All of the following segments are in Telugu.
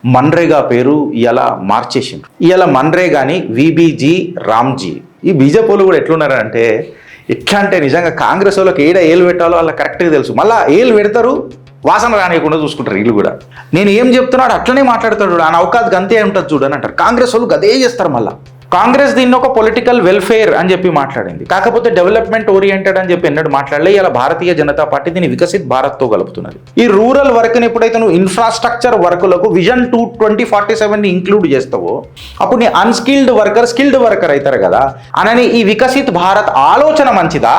మన్రేగా పేరు ఇలా మార్చేసిండ్రు. ఇలా మన్రేగాని విబిజీ రామ్జీ. ఈ బీజేపీలు కూడా ఎట్లున్నారంటే ఎట్లా అంటే నిజంగా కాంగ్రెస్ వాళ్ళకి ఏడ ఏలు పెట్టాలో వాళ్ళకి కరెక్ట్గా తెలుసు. మళ్ళీ ఏలు పెడతారు, వాసన రానియకుండా చూసుకుంటారు వీళ్ళు కూడా. నేను ఏం చెప్తున్నాడు అట్లనే మాట్లాడతాడు, ఆ నౌకాద్ గంతే ఉంటుంది చూడని అంటారు. కాంగ్రెస్ వాళ్ళు గదే చేస్తారు. మళ్ళీ కాంగ్రెస్ దీన్ని ఒక పొలిటికల్ వెల్ఫేర్ అని చెప్పి మాట్లాడింది, కాకపోతే డెవలప్మెంట్ ఓరియంటెడ్ అని చెప్పి ఎన్నడూ మాట్లాడలే. ఇలా భారతీయ జనతా పార్టీ దీన్ని వికసిత్ భారత్తో కలుపుతున్నది. ఈ రూరల్ వర్క్ని ఎప్పుడైతే నువ్వు ఇన్ఫ్రాస్ట్రక్చర్ వర్కులకు విజన్ 2047ని ఇంక్లూడ్ చేస్తావో అప్పుడు నీ అన్స్కిల్డ్ వర్కర్ స్కిల్డ్ వర్కర్ అవుతారు కదా అనని ఈ వికసిత్ భారత్ ఆలోచన మంచిదా,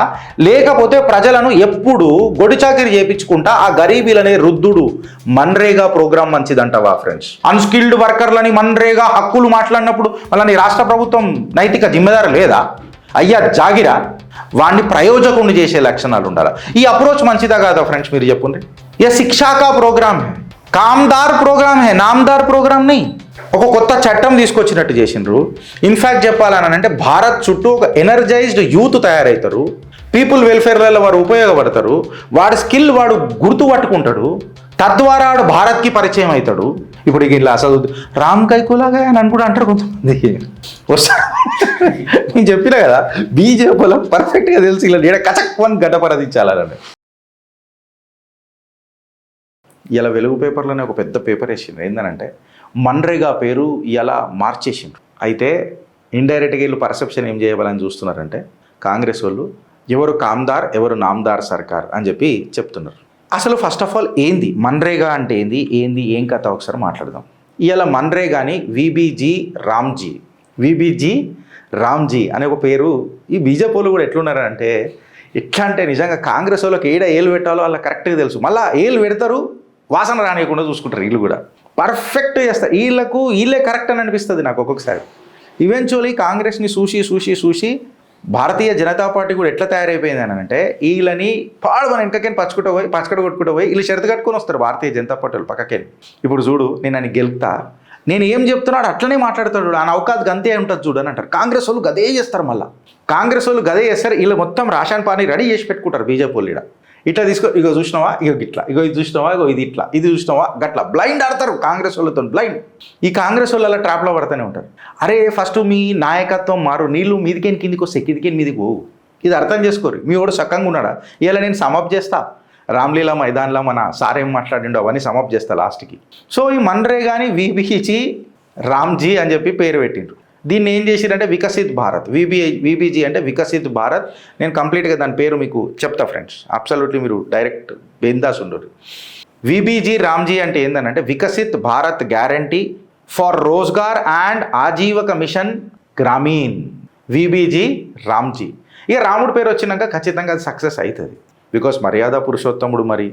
లేకపోతే ప్రజలను ఎప్పుడు గొడిచాకిరి చేయించుకుంటా ఆ గరీబీలనే రుద్దుడు మన్రేగా ప్రోగ్రామ్ మంచిదంటావా ఫ్రెండ్స్? అన్స్కిల్డ్ వర్కర్లని మన్రేగా హక్కులు మాట్లాడినప్పుడు మళ్ళీ రాష్ట్ర ప్రభుత్వం నైతిక జిమ్మెదారు లేదా? అయ్యా జాగిరా, వాడిని ప్రయోజకుడిని చేసే లక్షణాలు ఉండాలి. ఈ అప్రోచ్ మంచిదా కాదా ఫ్రెండ్స్ మీరు చెప్పండి. ఏ శిక్షా కా ప్రోగ్రామ్ హే, కామ్దార్ ప్రోగ్రామ్ హే, నామ్దార్ ప్రోగ్రామ్ ని ఒక కొత్త చట్టం తీసుకొచ్చినట్టు చేసిండ్రు. ఇన్ఫ్యాక్ట్ చెప్పాలని అంటే భారత్ చుట్టూ ఒక ఎనర్జైజ్డ్ యూత్ తయారవుతారు, పీపుల్ వెల్ఫేర్లలో వాడు ఉపయోగపడతారు, వాడి స్కిల్ వాడు గుర్తు పట్టుకుంటాడు, తద్వారా వాడు భారత్కి పరిచయం అవుతాడు. ఇప్పుడు ఇలా అసలు రామ్ కైకులాగా అని కూడా అంటారు కొంతమంది. వస్తా నేను చెప్పినా కదా బీజేపీలో పర్ఫెక్ట్గా తెలిసి ఇలా ఈడ కచక్వన్ గడ్డపరదించాలని. ఇలా వెలుగు పేపర్లోనే ఒక పెద్ద పేపర్ వేసిండ్రు, ఏంటంటే మన్రేగా పేరు ఇలా మార్చేసిండ్రు. అయితే ఇండైరెక్ట్గా వీళ్ళు పర్సెప్షన్ ఏం చేయవాలని చూస్తున్నారంటే కాంగ్రెస్ వాళ్ళు ఎవరు కామ్దార్ ఎవరు నామ్దార్ సర్కార్ అని చెప్పి చెప్తున్నారు. అసలు ఫస్ట్ ఆఫ్ ఆల్ ఏంది మన్రేగా అంటే ఏంది ఏం కథ ఒకసారి మాట్లాడదాం. ఇలా మన్రేగాని విబిజీ రామ్జీ అనే ఒక పేరు ఈ బీజేపీలు కూడా ఎట్లున్నారంటే ఎట్లా అంటే నిజంగా కాంగ్రెస్ వాళ్ళకి ఏడ ఏలు పెట్టాలో వాళ్ళకి కరెక్ట్గా తెలుసు. మళ్ళీ ఏలు పెడతారు, వాసన రానియకుండా చూసుకుంటారు వీళ్ళు కూడా. పర్ఫెక్ట్ చేస్తారు, వీళ్ళే కరెక్ట్ అని అనిపిస్తుంది నాకు ఒక్కొక్కసారి. ఈవెన్చువలీ కాంగ్రెస్ని చూసి భారతీయ జనతా పార్టీ కూడా ఎట్లా తయారైపోయింది అని అంటే వీళ్ళని పాడు మన వెనకకేని పచ్చకడ కొట్టుకుంటూ పోయి వీళ్ళు షరతు కట్టుకొని వస్తారు భారతీయ జనతా పార్టీ వాళ్ళు పక్కకేని. ఇప్పుడు చూడు నేను అని గెలుపుతా, నేను ఏం చెప్తున్నాడు అట్లనే మాట్లాడతాడు, ఆ నౌకాద్ గంతే ఉంటుంది చూడు అని అంటారు. కాంగ్రెస్ వాళ్ళు గదే చేస్తారు. మళ్ళీ కాంగ్రెస్ వాళ్ళు గదే చేస్తారు. వీళ్ళు మొత్తం రాషన్ పానీ రెడీ చేసి పెట్టుకుంటారు బీజేపీ వాళ్ళు. ఇట్లా తీసుకో, ఇగో చూసినావా, ఇట్లా ఇది చూసినావా, ఇది చూసినావా, గట్లా బ్లైండ్ ఆడతారు కాంగ్రెస్ వాళ్ళతో. బ్లైండ్ ఈ కాంగ్రెస్ వాళ్ళు అలా ట్రాప్లో పడుతూనే ఉంటారు. అరే ఫస్ట్ మీ నాయకత్వం మారు, నీళ్ళు మీదికేని కిందికి వస్తే కిందికేని మీదికి పోవు. ఇది అర్థం చేసుకోరు. మీ వాడు చక్కగా ఉన్నాడా, ఇలా నేను సమప్ చేస్తా, రామ్లీలా మైదాన్లో మన సార్ ఏం మాట్లాడిండో అవన్నీ సమప్ చేస్తా లాస్ట్కి. సో ఈ మన్రేగాని విబిజీ రామ్జీ అని చెప్పి పేరు పెట్టిండ్రు. దీన్ని ఏం చేసిరంటే వికసిత్ భారత్, విబిజీ అంటే వికసిత్ భారత్. నేను కంప్లీట్గా దాని పేరు మీకు చెప్తా ఫ్రెండ్స్, అబ్సల్యూట్లీ మీరు డైరెక్ట్ బెందాస్ ఉండరు. విబిజీ రామ్జీ అంటే ఏంటంటే Viksit Bharat guarantee for Rozgar and Ajeevika mission Grameen, VBG Ramji. ఇక రాముడి పేరు వచ్చినాక ఖచ్చితంగా అది సక్సెస్ అవుతుంది, బికాస్ మర్యాద పురుషోత్తముడు మరి.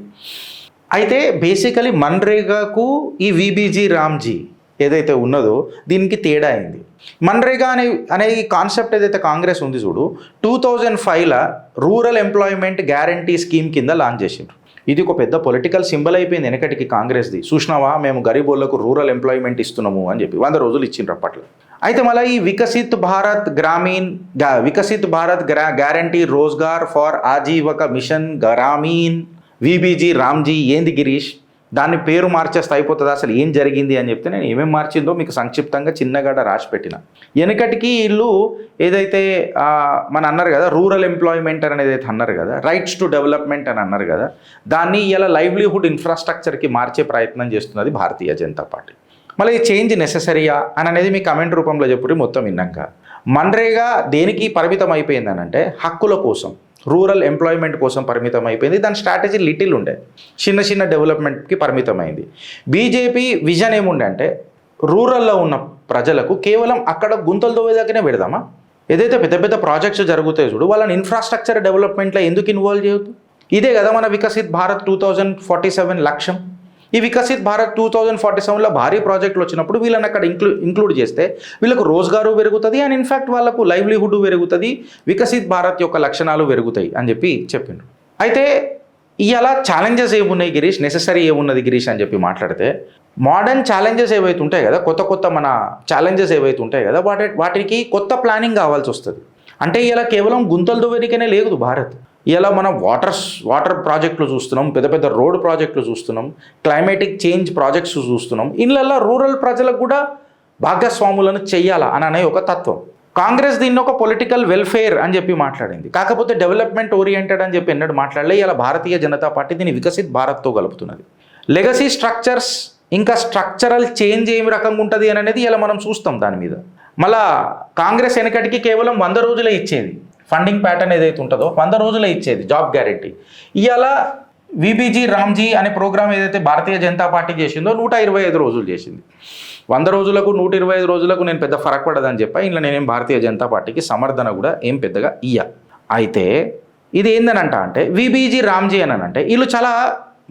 అయితే బేసికలీ మన్రేగాకు ఈ విబిజీ రామ్జీ ఏదైతే ఉన్నదో దీనికి తేడా అయింది. మన్రేగా అనే ఈ కాన్సెప్ట్ ఏదైతే కాంగ్రెస్ ఉంది చూడు, 2005లో రూరల్ ఎంప్లాయ్మెంట్ గ్యారంటీ స్కీమ్ కింద లాంచ్ చేసిండ్రు. ఇది ఒక పెద్ద పొలిటికల్ సింబల్ అయిపోయింది వెనకటికి కాంగ్రెస్ది. చూసినావా మేము గరీబోళ్లకు రూరల్ ఎంప్లాయ్మెంట్ ఇస్తున్నాము అని చెప్పి 100 రోజులు ఇచ్చిండ్రు అప్పట్లో. అయితే మళ్ళీ ఈ Viksit Bharat guarantee Rozgar for Ajeevika mission Grameen VBG Ramji ఏంది గిరీష్, దాన్ని పేరు మార్చేస్తే అయిపోతుంది, అసలు ఏం జరిగింది అని చెప్తే నేను ఏమేమి మార్చిందో మీకు సంక్షిప్తంగా చిన్నగాడ రాసి పెట్టిన. వెనకటికి వీళ్ళు ఏదైతే మన అన్నారు కదా రూరల్ ఎంప్లాయ్మెంట్ అనేది అయితే అన్నారు కదా, రైట్స్ టు డెవలప్మెంట్ అని అన్నారు కదా, దాన్ని ఇలా లైవ్లీహుడ్ ఇన్ఫ్రాస్ట్రక్చర్కి మార్చే ప్రయత్నం చేస్తున్నది భారతీయ జనతా పార్టీ. మళ్ళీ ఈ చేంజ్ నెససరీయా అని అనేది మీ కమెంట్ రూపంలో చెప్పుటి మొత్తం విన్నాక. మన్రేగా దేనికి పరిమితం అయిపోయిందని అంటే హక్కుల కోసం, రూరల్ ఎంప్లాయ్మెంట్ కోసం పరిమితం అయిపోయింది. దాని స్ట్రాటజీ లిటిల్ ఉండే, చిన్న డెవలప్మెంట్కి పరిమితమైంది. బీజేపీ విజన్ ఏముండే అంటే రూరల్లో ఉన్న ప్రజలకు కేవలం అక్కడ గుంతలు తవ్వేదాకానే పెడదామా, ఏదైతే పెద్ద ప్రాజెక్ట్స్ జరుగుతాయో చూడు వాళ్ళని ఇన్ఫ్రాస్ట్రక్చర్ డెవలప్మెంట్లో ఎందుకు ఇన్వాల్వ్ చేయొద్దు? ఇదే కదా మన వికసిత్ భారత్ 2047 లక్ష్యం. ఈ వికసిత్ భారత్ 2047లో భారీ ప్రాజెక్టులు వచ్చినప్పుడు వీళ్ళని అక్కడ ఇంక్లూడ్ చేస్తే వీళ్ళకు రోజ్గారు పెరుగుతుంది అండ్ ఇన్ఫ్యాక్ట్ వాళ్ళకు లైవ్లీహుడ్ పెరుగుతుంది, వికసిత్ భారత్ యొక్క లక్షణాలు పెరుగుతాయి అని చెప్పి చెప్పిండ్రు. అయితే ఇలా ఛాలెంజెస్ ఏమున్నాయి గిరీష్, నెససరీ ఏమున్నది గిరీష్ అని చెప్పి మాట్లాడితే మోడర్న్ ఛాలెంజెస్ ఏవైతే ఉంటాయి కదా, కొత్త మన ఛాలెంజెస్ ఏవైతే ఉంటాయి కదా వాటికి కొత్త ప్లానింగ్ కావాల్సి వస్తుంది. అంటే ఇలా కేవలం గుంతలు దువ్వెనికనే లేదు భారత్, ఇలా మనం వాటర్ ప్రాజెక్టులు చూస్తున్నాం, పెద్ద పెద్ద రోడ్ ప్రాజెక్టులు చూస్తున్నాం, క్లైమేటిక్ చేంజ్ ప్రాజెక్ట్స్ చూస్తున్నాం. ఇళ్ళల్లో రూరల్ ప్రజలకు కూడా భాగస్వాములను చెయ్యాలా అని అనే ఒక తత్వం. కాంగ్రెస్ దీన్ని ఒక పొలిటికల్ వెల్ఫేర్ అని చెప్పి మాట్లాడింది, కాకపోతే డెవలప్మెంట్ ఓరియంటెడ్ అని చెప్పి ఎన్నడూ మాట్లాడలే. ఇలా భారతీయ జనతా పార్టీ దీన్ని వికసిత్ భారత్తో కలుపుతున్నది. లెగసీ స్ట్రక్చర్స్ ఇంకా స్ట్రక్చరల్ చేంజ్ ఏమి రకంగా ఉంటుంది అని అనేది ఇలా మనం చూస్తాం. దాని మీద మళ్ళా కాంగ్రెస్ వెనకటికి కేవలం 100 రోజులే ఇచ్చేది. ఫండింగ్ ప్యాటర్న్ ఏదైతే ఉంటుందో 100 రోజులే ఇచ్చేది జాబ్ గ్యారెంటీ. ఇవాళ విబీజీ రామ్జీ అనే ప్రోగ్రామ్ ఏదైతే భారతీయ జనతా పార్టీ చేసిందో 125 రోజులు చేసింది. 100 రోజులకు 125 రోజులకు నేను పెద్ద ఫరక్ పడదని చెప్పా. ఇంట్లో నేనేం భారతీయ జనతా పార్టీకి సమర్థన కూడా ఏం పెద్దగా అయితే ఇది ఏందనంట అంటే విబీజీ రామ్జీ అని అంటే వీళ్ళు చాలా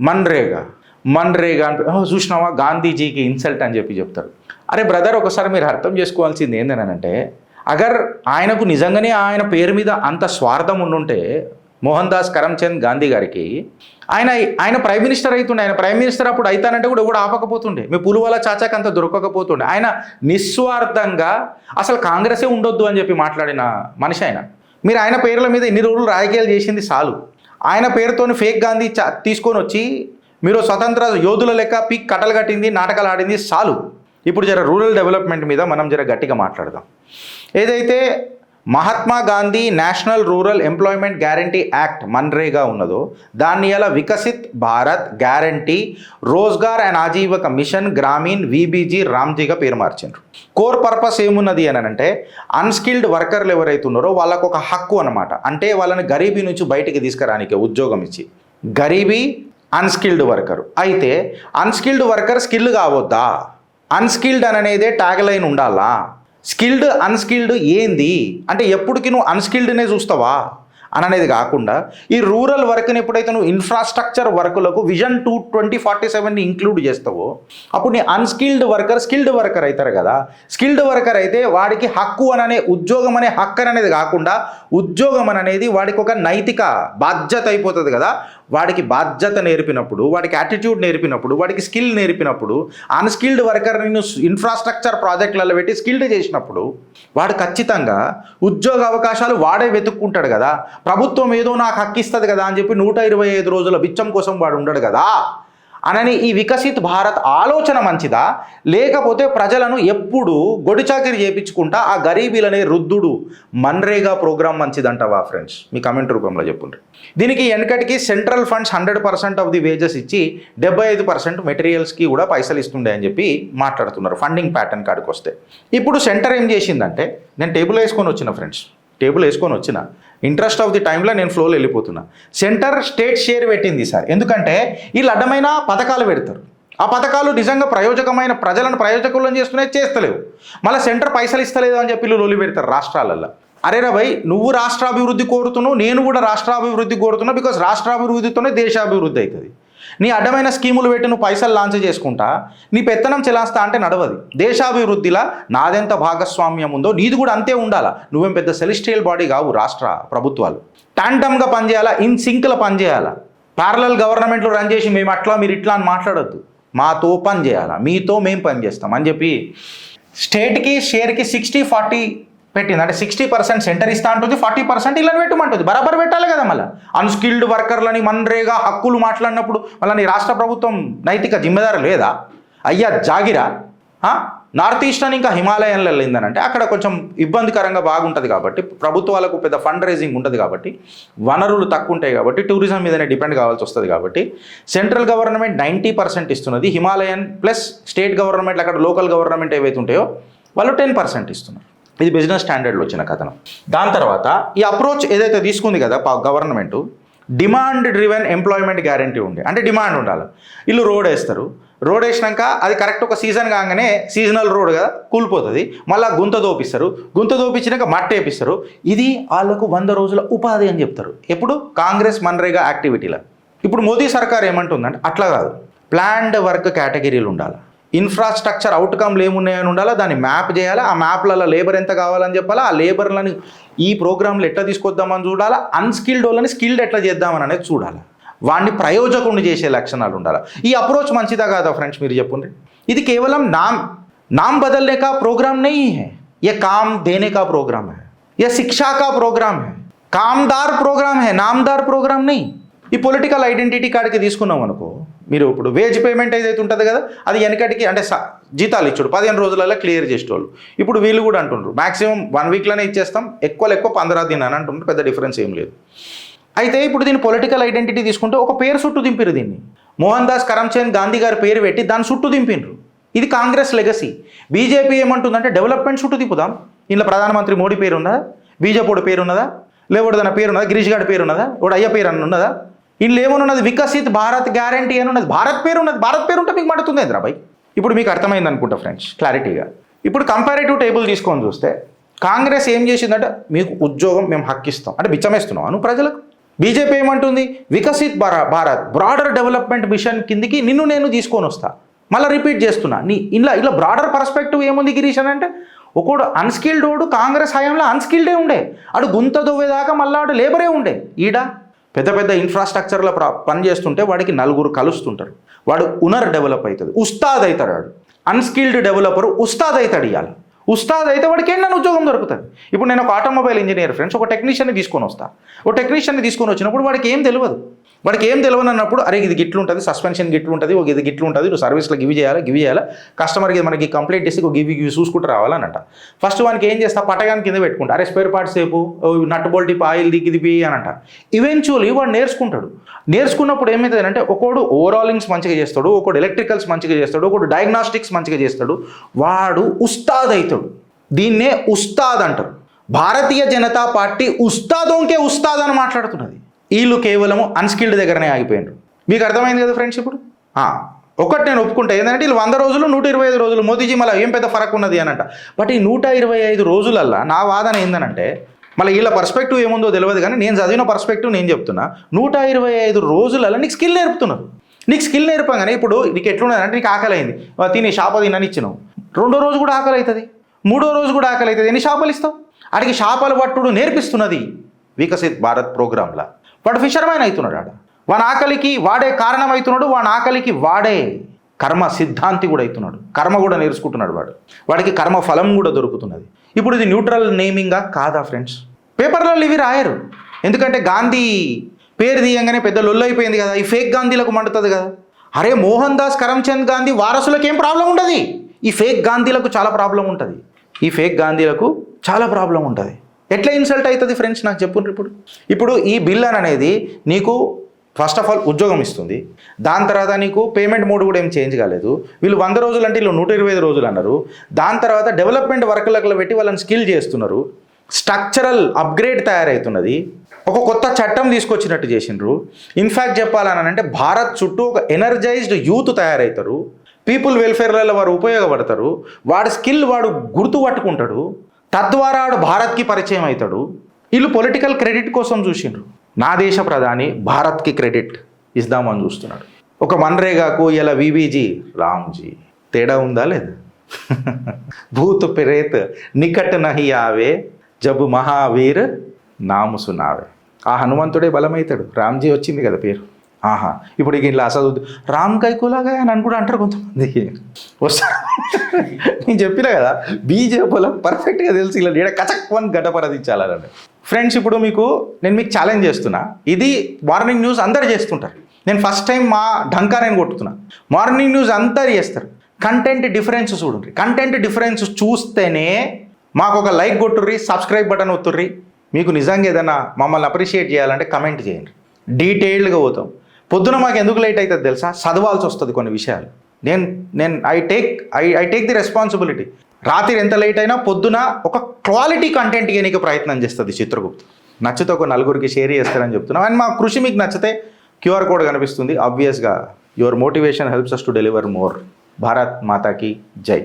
మన్రేగా అని చూసినావా గాంధీజీకి ఇన్సల్ట్ అని చెప్పి చెప్తారు. అరే బ్రదర్, ఒకసారి మీరు అర్థం చేసుకోవాల్సింది ఏందనంటే అగర్ ఆయనకు నిజంగానే ఆయన పేరు మీద అంత స్వార్థం ఉండుంటే మోహన్ దాస్ కరమ్చంద్ గాంధీ గారికి ఆయన ప్రైమ్ మినిస్టర్ అవుతుండే. ఆయన ప్రైమ్ మినిస్టర్ అప్పుడు అవుతానంటే కూడా ఆపకపోతుండే. మీ పులువల చాచాకి అంత దొరకకపోతుండే. ఆయన నిస్వార్థంగా అసలు కాంగ్రెసే ఉండొద్దు అని చెప్పి మాట్లాడిన మనిషి ఆయన. మీరు ఆయన పేర్ల మీద ఇన్ని రోజులు రాజకీయాలు చేసింది చాలు. ఆయన పేరుతోని ఫేక్ గాంధీ తీసుకొని వచ్చి మీరు స్వతంత్ర యోధుల లెక్క పీక్ కట్టలు కట్టింది, నాటకాలు ఆడింది చాలు. ఇప్పుడు జర రూరల్ డెవలప్మెంట్ మీద మనం జర గట్టిగా మాట్లాడదాం. ఏదైతే Mahatma Gandhi national rural employment guarantee act మన్రేగా ఉన్నదో దాన్ని ఇలా Viksit Bharat guarantee Rozgar and Ajeevika mission Grameen VBG రామ్జీగా పేరు మార్చారు. కోర్ పర్పస్ ఏమున్నది అని అంటే అన్స్కిల్డ్ వర్కర్లు ఎవరైతే ఉన్నారో వాళ్ళకు ఒక హక్కు అనమాట. అంటే వాళ్ళని గరీబీ నుంచి బయటికి తీసుకురానికి ఉద్యోగం ఇచ్చి గరీబీ అన్స్కిల్డ్ వర్కర్. అయితే అన్స్కిల్డ్ వర్కర్ స్కిల్ కావద్దా? అన్స్కిల్డ్ అనేదే ట్యాగ్ లైన్ ఉండాలా? స్కిల్డ్ అన్స్కిల్డ్ ఏంది అంటే ఎప్పటికీ నువ్వు అన్స్కిల్డ్నే చూస్తావా అని అనేది కాకుండా ఈ రూరల్ వర్క్ని ఎప్పుడైతే నువ్వు ఇన్ఫ్రాస్ట్రక్చర్ వర్కులకు విజన్ 2047ని ఇంక్లూడ్ చేస్తావో అప్పుడు నీ అన్స్కిల్డ్ వర్కర్ స్కిల్డ్ వర్కర్ అవుతారు కదా. స్కిల్డ్ వర్కర్ అయితే వాడికి హక్కు అనే ఉద్యోగం అనే హక్కు అనేది కాకుండా ఉద్యోగం అనేది వాడికి ఒక నైతిక బాధ్యత అయిపోతుంది కదా. వాడికి బాధ్యత నేర్పినప్పుడు, వాడికి యాటిట్యూడ్ నేర్పినప్పుడు, వాడికి స్కిల్ నేర్పినప్పుడు, అన్స్కిల్డ్ వర్కర్ని ఇన్ఫ్రాస్ట్రక్చర్ ప్రాజెక్టులలో పెట్టి స్కిల్డ్ చేసినప్పుడు వాడు ఖచ్చితంగా ఉద్యోగ అవకాశాలు వాడే వెతుక్కుంటాడు కదా. ప్రభుత్వం ఏదో నాకు హక్కు ఇస్తుంది కదా అని చెప్పి 125 రోజుల బిచ్చం కోసం వాడు ఉండడు కదా అనని ఈ వికసిత్ భారత్ ఆలోచన మంచిదా, లేకపోతే ప్రజలను ఎప్పుడు గొడిచాకిరి చేయించుకుంటా ఆ గరీబీలనే రుద్దుడు మన్రేగా ప్రోగ్రామ్ మంచిదంటావా ఫ్రెండ్స్? మీ కమెంట్ రూపంలో చెప్పుండ్రి. దీనికి వెనకటికి central funds 100% of the wages ఇచ్చి 75% మెటీరియల్స్కి కూడా పైసలు ఇస్తుండే అని చెప్పి మాట్లాడుతున్నారు ఫండింగ్ ప్యాటర్న్ కాడికి వస్తే. ఇప్పుడు సెంటర్ ఏం చేసిందంటే నేను టేబుల్ వేసుకొని వచ్చిన ఇంట్రెస్ట్ ఆఫ్ ది టైంలో నేను ఫ్లోలో వెళ్ళిపోతున్నా. సెంటర్ స్టేట్ షేర్ పెట్టింది సార్. ఎందుకంటే వీళ్ళు అడ్డమైన పథకాలు పెడతారు. ఆ పథకాలు నిజంగా ప్రయోజకమైన ప్రజలను ప్రయోజకులను చేస్తలేవు. మళ్ళీ సెంటర్ పైసలు ఇస్తలేదు అని చెప్పి లొల్లి పెడతారు రాష్ట్రాలలో. అరే రా భయ్, నువ్వు రాష్ట్రాభివృద్ధి కోరుతున్నావు, నేను కూడా రాష్ట్రాభివృద్ధి కోరుతున్నా. బికాజ్ రాష్ట్రాభివృద్ధితోనే దేశాభివృద్ధి అవుతుంది. నీ అడ్డమైన స్కీములు పెట్టి నువ్వు పైసలు లాంచ్ చేసుకుంటా నీ పెత్తనం చెలాస్తా అంటే నడవది. దేశాభివృద్ధిలా నాదెంత భాగస్వామ్యం ఉందో నీది కూడా అంతే ఉండాలా. నువ్వేం పెద్ద సెలిస్ట్రియల్ బాడీ కావు. రాష్ట్ర ప్రభుత్వాలు టాండమ్గా పనిచేయాలా, ఇన్ సింక్లో పనిచేయాలా. ప్యారలల్ గవర్నమెంట్లు రన్ చేసి మేము అట్లా మీరు ఇట్లా అని మాట్లాడొద్దు. మాతో పని చేయాలా, మీతో మేము పని చేస్తాం అని చెప్పి స్టేట్కి షేర్కి 60-40 పెట్టింది. అంటే 60% సెంటర్ ఇస్తా అంటుంది, 40% ఇళ్ళని పెట్టమంటుంది. బరాబర్ పెట్టాలి కదా. మళ్ళీ అన్స్కిల్డ్ వర్కర్లని మన్రేగా హక్కులు మాట్లాడినప్పుడు మళ్ళీ నీ రాష్ట్ర ప్రభుత్వం నైతిక జిమ్మెదారు లేదా? అయ్యా జాగిరా. నార్త్ ఈస్టర్న్ ఇంకా హిమాలయంలో వెళ్ళిందనంటే అక్కడ కొంచెం ఇబ్బందికరంగా బాగుంటుంది కాబట్టి ప్రభుత్వాలకు పెద్ద ఫండ్ రైజింగ్ ఉంటుంది కాబట్టి వనరులు తక్కువ ఉంటాయి కాబట్టి టూరిజం మీదనే డిపెండ్ కావాల్సి వస్తుంది కాబట్టి సెంట్రల్ గవర్నమెంట్ 90% ఇస్తున్నది. హిమాలయన్ ప్లస్ స్టేట్ గవర్నమెంట్ అక్కడ లోకల్ గవర్నమెంట్ ఏవైతే ఉంటాయో వాళ్ళు 10% ఇస్తున్నారు. ఇది బిజినెస్ స్టాండర్డ్లో వచ్చిన కథనం. దాని తర్వాత ఈ అప్రోచ్ ఏదైతే తీసుకుంది కదా government, demand driven employment guarantee ఉండే. అంటే డిమాండ్ ఉండాలి. వీళ్ళు రోడ్ వేస్తారు, రోడ్ వేసినాక అది కరెక్ట్ ఒక సీజన్ కాగానే సీజనల్ రోడ్ కదా కూలిపోతుంది. మళ్ళీ గుంత దోపించినాక మట్టి వేపిస్తారు. ఇది వాళ్ళకు 100 రోజుల ఉపాధి అని చెప్తారు. ఎప్పుడు? కాంగ్రెస్ మన్రేగా యాక్టివిటీలో. ఇప్పుడు మోదీ సర్కార్ ఏమంటుందంటే అట్లా కాదు, ప్లాన్డ్ వర్క్ కేటగిరీలు ఉండాలి. ఇన్ఫ్రాస్ట్రక్చర్ అవుట్కమ్లు ఏమున్నాయని ఉండాలా, దాన్ని మ్యాప్ చేయాలా. ఆ మ్యాప్లలో లేబర్ ఎంత కావాలని చెప్పాలా. ఆ లేబర్లను ఈ ప్రోగ్రాంలు ఎట్లా తీసుకొద్దామని చూడాలా. అన్స్కిల్డ్ వాళ్ళని స్కిల్డ్ ఎట్లా చేద్దామని అనేది చూడాలి. వాడిని ప్రయోజకుడిని చేసే లక్షణాలు ఉండాలి. ఈ అప్రోచ్ మంచిదా కాదా ఫ్రెండ్స్ మీరు చెప్పండి. ఇది కేవలం नाम बदलने का प्रोग्राम नहीं है, ये काम देने का प्रोग्राम है, ये शिक्षा का प्रोग्राम है. కామ్దార్ ప్రోగ్రామ్ హే, నామ్దార్ ప్రోగ్రామ్ నెయ్యి. ఈ పొలిటికల్ ఐడెంటిటీ కార్డుకి తీసుకున్నాం అనుకో, మీరు ఇప్పుడు వేజ్ పేమెంట్ ఏదైతే ఉంటుంది కదా, అది వెనకటికి అంటే జీతాలు ఇచ్చాడు 15 రోజులలో క్లియర్ చేసేవాళ్ళు. ఇప్పుడు వీళ్ళు కూడా అంటుండ్రు మ్యాక్సిమం 1 వీక్లోనే ఇచ్చేస్తాం, ఎక్కువ 15 దిన అని అంటుండ్రు. పెద్ద డిఫరెన్స్ ఏం లేదు. అయితే ఇప్పుడు దీన్ని పొలిటికల్ ఐడెంటిటీ తీసుకుంటే ఒక పేరు చుట్టూ దింపిరు దీన్ని. మోహన్ దాస్ కరమ్చంద్ గాంధీ గారి పేరు పెట్టి దాని చుట్టూ దింపిండ్రు. ఇది కాంగ్రెస్ లెగసీ. బీజేపీ ఏమంటుందంటే డెవలప్మెంట్ చుట్టూ దింపుదాం. ఇంట్లో ప్రధానమంత్రి మోడీ పేరు ఉన్నదా, బీజేపీ పేరు ఉన్నదా, లేకపోతే తన పేరు ఉన్నదా, గిరీష్ గారి పేరు ఉన్నదా, ఒకటి అయ్య పేరు అని ఉన్నదా, ఇంట్లో ఏమన్నది వికసిత్ భారత్ గ్యారంటీ అని ఉన్నది, భారత్ పేరు ఉన్నది. భారత్ పేరు ఉంటే మీకు మడుతుంది హైదరాబాయ్. ఇప్పుడు మీకు అర్థమైంది అనుకుంటా ఫ్రెండ్స్ క్లారిటీగా. ఇప్పుడు కంపారేటివ్ టేబుల్ తీసుకొని చూస్తే కాంగ్రెస్ ఏం చేసిందంటే మీకు ఉద్యోగం మేము హక్కిస్తాం అంటే బిచ్చమేస్తున్నాం అను ప్రజలకు. బీజేపీ ఏమంటుంది Viksit Bharat broader development mission కిందికి నిన్ను నేను తీసుకొని వస్తా. మళ్ళీ రిపీట్ చేస్తున్నా, నీ ఇలా బ్రాడర్ పర్స్పెక్టివ్ ఏముంది గిరీష్ అని అంటే, ఒకడు అన్స్కిల్డ్ వాడు కాంగ్రెస్ హయాంలో అన్స్కిల్డే ఉండే, అడు గుంత దువ్వేదాకా మళ్ళీ ఆడు లేబరే ఉండే. ఈడ పెద్ద పెద్ద ఇన్ఫ్రాస్ట్రక్చర్లో పని చేస్తుంటే వాడికి 4 కలుస్తుంటారు, వాడు ఉనర్ డెవలప్ అవుతుంది, ఉస్తాద్ అవుతాడు. వాడు అన్స్కిల్డ్ డెవలపరు ఉస్తాద్ అవుతాడు. ఇవాళ ఉస్తాద్ అయితే వాడికి ఏంటన్నా ఉద్యోగం దొరుకుతుంది. ఇప్పుడు నేను ఒక ఆటోమొబైల్ ఇంజనీర్ ఫ్రెండ్స్, ఒక టెక్నీషియన్ని తీసుకొని వస్తా. ఒక టెక్నీషియన్ని తీసుకొని వచ్చినప్పుడు వాడికి ఏం తెలియదు. వాడికి ఏం తెలియదు అన్నప్పుడు, అరే ఇది గిట్లు ఉంటుంది, సస్పెన్షన్ గిట్లు ఉంటుంది, ఒక ఇది గిట్లు ఉంటుంది, నువ్వు సర్వీస్లో గివి చేయాలి, కస్టమర్కి మనకి కంప్లైంట్ చేసి ఒక గివి చూసుకుంటూ రావాలనంట. ఫస్ట్ వానికి ఏం చేస్తా, పట్టగాని కింద పెట్టుకుంటా, అరే స్పేర్ పార్ట్స్ సేపు, నట్ బోల్ట్ ఆయిల్ దిగి అనంట. ఈవెన్చువల్లీ వాడు నేర్చుకుంటాడు. నేర్చుకున్నప్పుడు ఏమవుతుందంటే, ఒకడు ఓవరాలింగ్స్ మంచిగా చేస్తాడు, ఒకడు ఎలక్ట్రికల్స్ మంచిగా చేస్తాడు, ఒకడు డయాగ్నాస్టిక్స్ మంచిగా చేస్తాడు, వాడు ఉస్తాద్ అవుతాడు. దీన్నే ఉస్తాద్ అంటారు. భారతీయ జనతా పార్టీ ఉస్తాదోంకే ఉస్తాద్ అని మాట్లాడుతున్నది. వీళ్ళు కేవలం అన్స్కిల్డ్ దగ్గరనే ఆగిపోయినారు. మీకు అర్థమైంది కదా ఫ్రెండ్స్. ఇప్పుడు ఒకటి నేను ఒప్పుకుంటా, ఏంటంటే వీళ్ళు 100 రోజులు 125 రోజులు మోదీజీ మళ్ళీ ఏం పెద్ద ఫరక్ ఉన్నది అని అంట. బట్ ఈ 125 రోజులల్లా నా వాదన ఏందనంటే, మళ్ళీ వీళ్ళ పర్స్పెక్టివ్ ఏముందో తెలియదు కానీ నేను చదివిన పర్స్పెక్టివ్ నేను చెప్తున్నా, 125 రోజులల్లో నీకు స్కిల్ నేర్పుతున్నారు. నీకు స్కిల్ నేర్పగానే ఇప్పుడు నీకు ఎట్లున్నదంటే, నీకు ఆకలి అయింది, తిని షాప తినని ఇచ్చినావు, 2వ రోజు కూడా ఆకలి అవుతుంది, 3వ రోజు కూడా ఆకలి అవుతుంది, ఎన్ని షాపలు ఇస్తావు? అడిగి షాపలు పట్టుడు నేర్పిస్తున్నది వికసిత్ భారత్ ప్రోగ్రాంలా. వాడు ఫిషర్మైన్ అవుతున్నాడు. వాని ఆకలికి వాడే కారణం అవుతున్నాడు, వాని ఆకలికి వాడే కర్మ సిద్ధాంతి కూడా అవుతున్నాడు, కర్మ కూడా నేర్చుకుంటున్నాడు. వాడికి కర్మ ఫలం కూడా దొరుకుతున్నది. ఇప్పుడు ఇది న్యూట్రల్ నేమింగా కాదా ఫ్రెండ్స్? పేపర్లలో ఇవి రాయరు, ఎందుకంటే గాంధీ పేరు తీయంగానే పెద్ద లొల్లు అయిపోయింది కదా, ఈ ఫేక్ గాంధీలకు మండుతుంది కదా. అరే మోహన్ దాస్ కరమ్చంద్ గాంధీ వారసులకు ఏం ప్రాబ్లం ఉండదు, ఈ ఫేక్ గాంధీలకు చాలా ప్రాబ్లం ఉంటుంది. ఈ ఫేక్ గాంధీలకు చాలా ప్రాబ్లం ఉంటుంది. ఎట్లా ఇన్సల్ట్ అవుతుంది ఫ్రెండ్స్ నాకు చెప్పుండ్రు. ఇప్పుడు ఈ బిల్ అనేది నీకు ఫస్ట్ ఆఫ్ ఆల్ ఉద్యోగం ఇస్తుంది, దాని తర్వాత నీకు పేమెంట్ మోడ్ కూడా ఏం చేంజ్ కాలేదు. వీళ్ళు 100 రోజులు అంటే వీళ్ళు 125 రోజులు అన్నారు. దాని తర్వాత డెవలప్మెంట్ వర్క్లకు పెట్టి వాళ్ళని స్కిల్ చేస్తున్నారు, స్ట్రక్చరల్ అప్గ్రేడ్ తయారవుతున్నది, ఒక కొత్త చట్టం తీసుకొచ్చినట్టు చేసిండ్రు. ఇన్ఫ్యాక్ట్ చెప్పాలని అంటే భారత్ చుట్టూ ఒక ఎనర్జైజ్డ్ యూత్ తయారవుతారు, పీపుల్ వెల్ఫేర్లలో వారు ఉపయోగపడతారు, వాడి స్కిల్ వాడు గుర్తు పట్టుకుంటాడు, తద్వారా వాడు భారత్కి పరిచయం అవుతాడు. వీళ్ళు పొలిటికల్ క్రెడిట్ కోసం చూసిండ్రు. నా దేశ ప్రధాని భారత్కి క్రెడిట్ ఇద్దామని చూస్తున్నాడు. ఒక మన్రేగాకు ఇలా విబీజీ రామ్జీ తేడా ఉందా లేదా? భూత్ ప్రేత్ నికట్ నహి ఆవే జబ్ మహావీర్ నాము సునావే. ఆ హనుమంతుడే బలమవుతాడు. రామ్జీ వచ్చింది కదా పేరు. ఇప్పుడు ఇట్లా అసలు రామ్ కైకులాగా అని కూడా అంటారు కొంతమంది. వస్తా నేను చెప్పినా కదా, బీజేపీలో పర్ఫెక్ట్గా తెలిసి ఇలా నీడ కచక్వన్ ఘటపరదించాలని. ఫ్రెండ్స్ ఇప్పుడు నేను మీకు ఛాలెంజ్ చేస్తున్నా, ఇది మార్నింగ్ న్యూస్ అందరు చేస్తుంటారు, నేను ఫస్ట్ టైం మా ఢంకా నేను కొట్టుతున్నా. మార్నింగ్ న్యూస్ అందరు చేస్తారు, కంటెంట్ డిఫరెన్స్ చూడండి. కంటెంట్ డిఫరెన్స్ చూస్తేనే మాకు ఒక లైక్ కొట్టుర్రి, సబ్స్క్రైబ్ బటన్ ఒత్తుర్రి. మీకు నిజంగా ఏదైనా మమ్మల్ని అప్రిషియేట్ చేయాలంటే కమెంట్ చేయండి, డీటెయిల్డ్గా పోతాం. పొద్దున మాకు ఎందుకు లేట్ అవుతుంది తెలుసా? చదవాల్సి వస్తుంది కొన్ని విషయాలు. నేను ఐ టేక్ ది రెస్పాన్సిబిలిటీ. రాత్రి ఎంత లేట్ అయినా పొద్దున ఒక క్వాలిటీ కంటెంట్ ఇవ్వడానికి ప్రయత్నం చేస్తుంది చిత్రగుప్త. నచ్చితే ఒక 4గురికి షేర్ చేస్తారని చెప్తున్నాం. అండ్ మా కృషి మీకు నచ్చితే QR కోడ్ కనిపిస్తుంది. ఆబ్వియస్గా your motivation helps us to deliver more. Bharat మాతాకి జై.